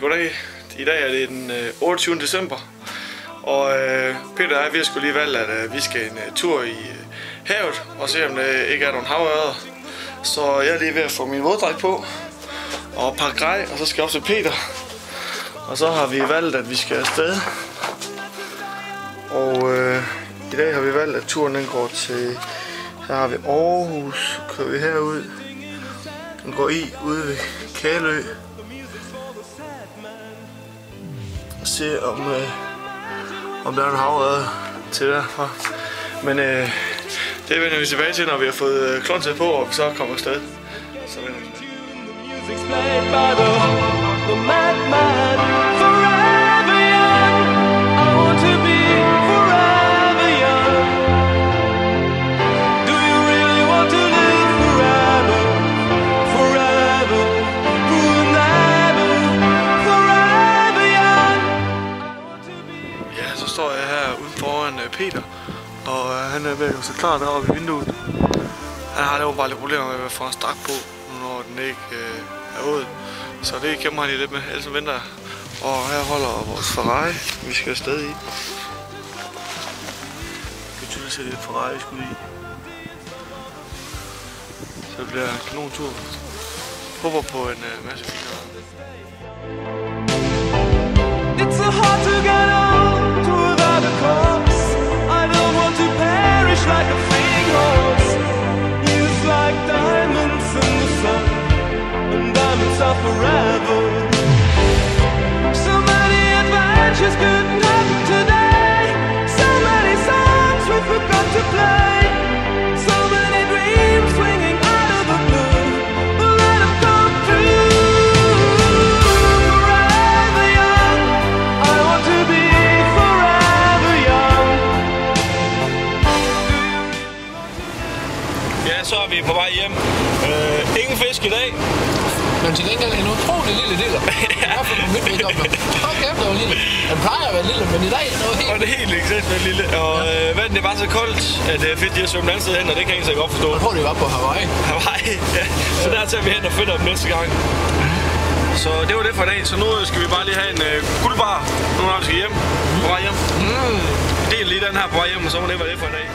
goddag. I dag er det den 28. december, og Peter og jeg skulle lige valgt, at vi skal en tur i havet og se, om der ikke er nogen havørreder. Så jeg er lige ved at få min våddragt på og pakke grej, og så skal jeg op til Peter. Og så har vi valgt, at vi skal afsted. Og i dag har vi valgt, at turen den går til, her har vi Aarhus, kører vi herud. Den går ude ved Kalø. Og se om der er en havørred til derfra. Men det vender vi tilbage til, når vi har fået klonset på, og så kommer afsted. Så vender vi tilbage. Så står jeg her uden foran Peter, og han er ved at så klar deroppe i vinduet. Han har jo bare lidt problemer med at få en strak på, når den ikke er ude. Så det kæmper han lige lidt med, ellers venter jeg. Og her holder vores Ferrari, vi skal afsted i. Det er tydeligt set et Ferrari, vi skulle i. Så det bliver en kanontur. Håber på en masse biler. It's so hard to get on to the course. I don't want to perish like a fleeing horse. He's like diamonds in the sun, and diamonds are forever. So many adventures couldn't happen today. So many songs we forgot to play. So many dreams swinging out of the blue. But let them come true. Forever young, I want to be forever young. Ja, så er vi på vej hjem. Ingen fisk i dag. Men til gengæld en utrolig lille diller. I hvert fald nogle lidt vedkommende. Hold kæft, det var lille. Den plejer at være lille, men i dag er noget helt... Og det er helt ekstremt lille. Og vandet er bare så koldt, at det er fedt, de har svømmet andet sted hen, og det kan jeg ikke godt forstå. Jeg tror, de var på Hawaii. Hawaii, ja. Så der tager vi hen og finder dem næste gang. Så det var det for i dag. Så nu skal vi bare lige have en guldbar. Nu når vi skal hjem. På vej hjem. Del lige den her på vej hjem, og så var det for i dag.